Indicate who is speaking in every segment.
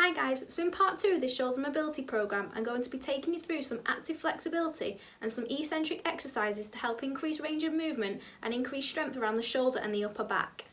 Speaker 1: Hi guys, so in part 2 of this shoulder mobility programme, I'm going to be taking you through some active flexibility and some eccentric exercises to help increase range of movement and increase strength around the shoulder and the upper back.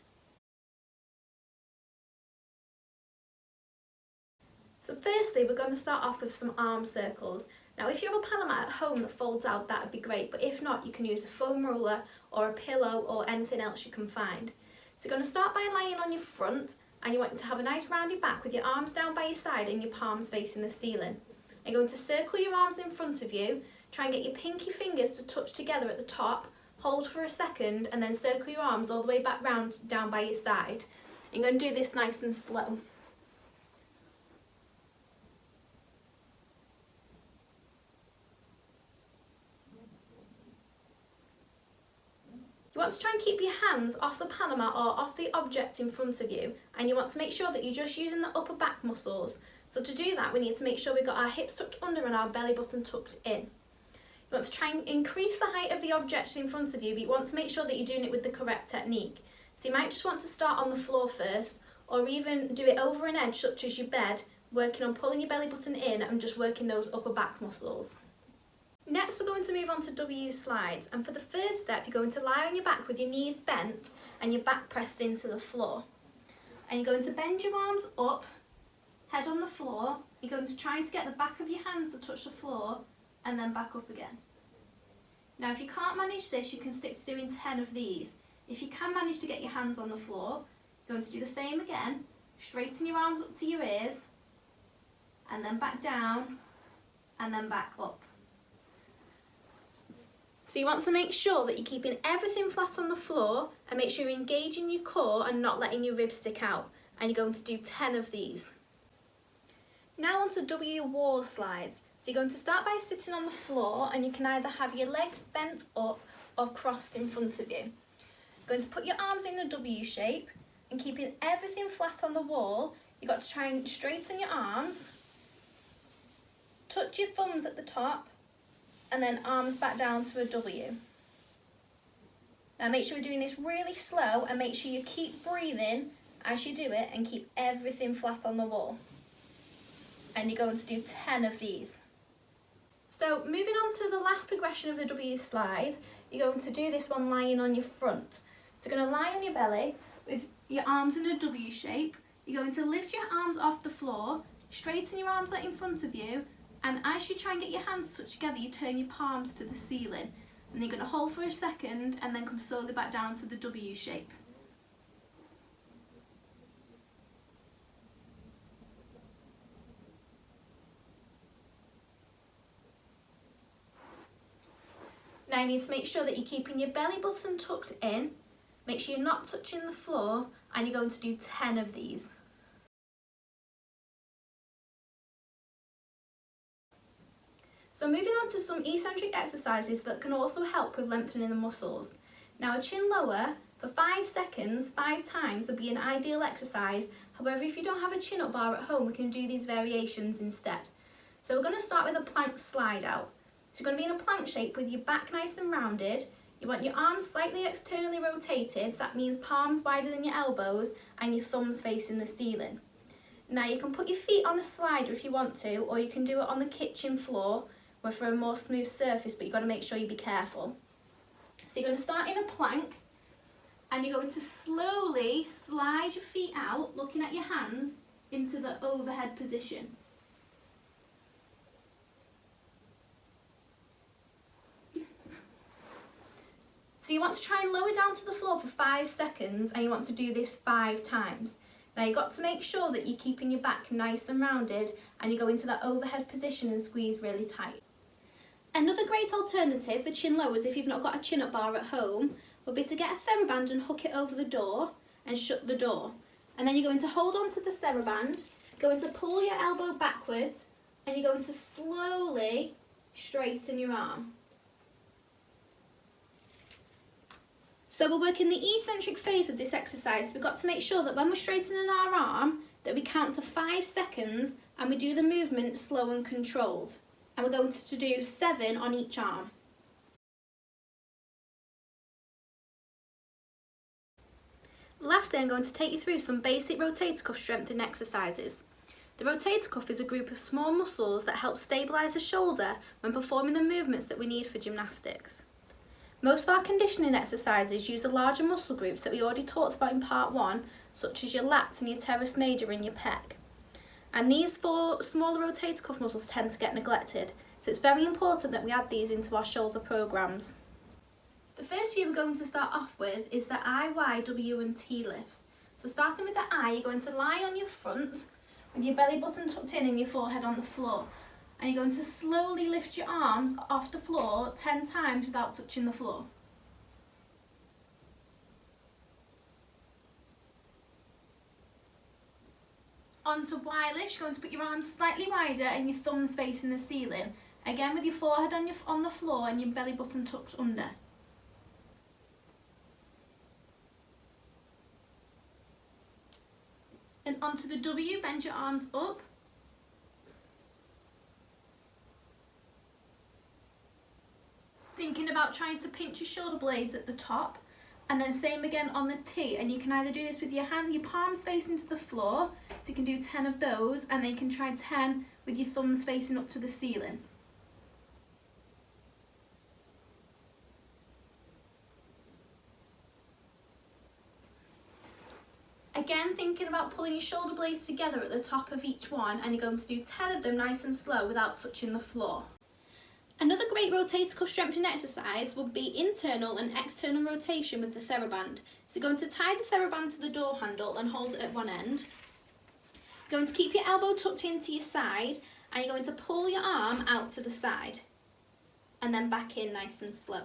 Speaker 1: So firstly, we're going to start off with some arm circles. Now if you have a paddle mat at home that folds out, that would be great, but if not, you can use a foam roller or a pillow or anything else you can find. So you're going to start by lying on your front, and you want to have a nice rounded back with your arms down by your side and your palms facing the ceiling. You're going to circle your arms in front of you, try and get your pinky fingers to touch together at the top, hold for a second and then circle your arms all the way back round down by your side. You're going to do this nice and slow. You want to try and keep your hands off the paddle mat or off the object in front of you, and you want to make sure that you're just using the upper back muscles. So to do that, we need to make sure we've got our hips tucked under and our belly button tucked in. You want to try and increase the height of the objects in front of you, but you want to make sure that you're doing it with the correct technique. So you might just want to start on the floor first, or even do it over an edge such as your bed, working on pulling your belly button in and just working those upper back muscles. Next, we're going to move on to W slides, and for the first step you're going to lie on your back with your knees bent and your back pressed into the floor. And you're going to bend your arms up, head on the floor. You're going to try to get the back of your hands to touch the floor and then back up again. Now if you can't manage this, you can stick to doing 10 of these. If you can manage to get your hands on the floor, you're going to do the same again. Straighten your arms up to your ears and then back down and then back up. So you want to make sure that you're keeping everything flat on the floor and make sure you're engaging your core and not letting your ribs stick out. And you're going to do 10 of these. Now on to W wall slides. So you're going to start by sitting on the floor, and you can either have your legs bent up or crossed in front of you. You're going to put your arms in a W shape and keeping everything flat on the wall. You've got to try and straighten your arms, touch your thumbs at the top, and then arms back down to a W. Now make sure we're doing this really slow and make sure you keep breathing as you do it and keep everything flat on the wall. And you're going to do 10 of these. So moving on to the last progression of the W slide, you're going to do this one lying on your front. So you're going to lie on your belly with your arms in a W shape. You're going to lift your arms off the floor, straighten your arms out in front of you, and as you try and get your hands touched together, you turn your palms to the ceiling. And you're going to hold for a second and then come slowly back down to the W shape. Now you need to make sure that you're keeping your belly button tucked in, make sure you're not touching the floor, and you're going to do 10 of these. So moving on to some eccentric exercises that can also help with lengthening the muscles. Now a chin lower for 5 seconds, 5 times would be an ideal exercise. However, if you don't have a chin up bar at home, we can do these variations instead. So we're going to start with a plank slide out. So you're going to be in a plank shape with your back nice and rounded. You want your arms slightly externally rotated, so that means palms wider than your elbows and your thumbs facing the ceiling. Now you can put your feet on a slider if you want to, or you can do it on the kitchen floor for a more smooth surface, but you've got to make sure you be careful. So you're going to start in a plank and you're going to slowly slide your feet out, looking at your hands, into the overhead position. So you want to try and lower down to the floor for 5 seconds, and you want to do this 5 times. Now you've got to make sure that you're keeping your back nice and rounded and you go into that overhead position and squeeze really tight. Another great alternative for chin lowers if you've not got a chin up bar at home would be to get a TheraBand and hook it over the door and shut the door. And then you're going to hold on to the TheraBand, going to pull your elbow backwards, and you're going to slowly straighten your arm. So we're working the eccentric phase of this exercise. We've got to make sure that when we're straightening our arm that we count to 5 seconds and we do the movement slow and controlled. And we're going to do 7 on each arm. Lastly, I'm going to take you through some basic rotator cuff strengthening exercises. The rotator cuff is a group of small muscles that help stabilise the shoulder when performing the movements that we need for gymnastics. Most of our conditioning exercises use the larger muscle groups that we already talked about in part 1, such as your lats and your teres major and your pec. And these 4 smaller rotator cuff muscles tend to get neglected, so it's very important that we add these into our shoulder programs. The first few we're going to start off with is the I, Y, W and T lifts. So starting with the I, you're going to lie on your front with your belly button tucked in and your forehead on the floor. And you're going to slowly lift your arms off the floor 10 times without touching the floor. Onto Y lifts, you're going to put your arms slightly wider and your thumbs facing the ceiling. Again with your forehead on the floor and your belly button tucked under. And onto the W, bend your arms up. Thinking about trying to pinch your shoulder blades at the top. And then same again on the T, and you can either do this with your palms facing to the floor, so you can do 10 of those, and then you can try 10 with your thumbs facing up to the ceiling. Again, thinking about pulling your shoulder blades together at the top of each one, and you're going to do 10 of them nice and slow without touching the floor. Another great rotator cuff strengthening exercise would be internal and external rotation with the TheraBand. So you're going to tie the TheraBand to the door handle and hold it at one end. You're going to keep your elbow tucked into your side, and you're going to pull your arm out to the side and then back in nice and slow.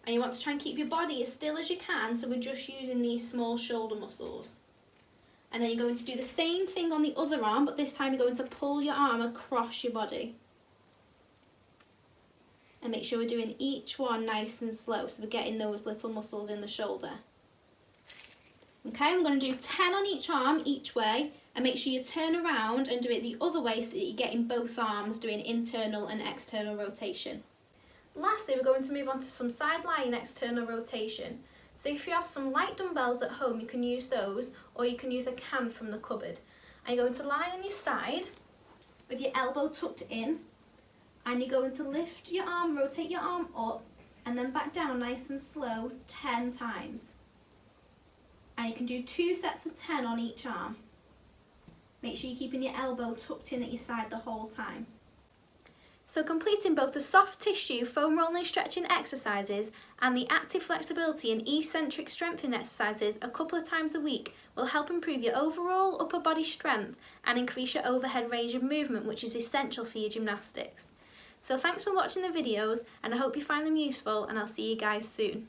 Speaker 1: And you want to try and keep your body as still as you can, so we're just using these small shoulder muscles. And then you're going to do the same thing on the other arm, but this time you're going to pull your arm across your body. And make sure we're doing each one nice and slow, so we're getting those little muscles in the shoulder. Okay, I'm going to do 10 on each arm each way, and make sure you turn around and do it the other way so that you're getting both arms doing internal and external rotation. Lastly, we're going to move on to some side lying external rotation. So if you have some light dumbbells at home, you can use those, or you can use a can from the cupboard. And you're going to lie on your side with your elbow tucked in, and you're going to lift your arm, rotate your arm up, and then back down nice and slow 10 times. And you can do 2 sets of 10 on each arm. Make sure you're keeping your elbow tucked in at your side the whole time. So completing both the soft tissue foam rolling stretching exercises and the active flexibility and eccentric strengthening exercises a couple of times a week will help improve your overall upper body strength and increase your overhead range of movement, which is essential for your gymnastics. So thanks for watching the videos, and I hope you find them useful, and I'll see you guys soon.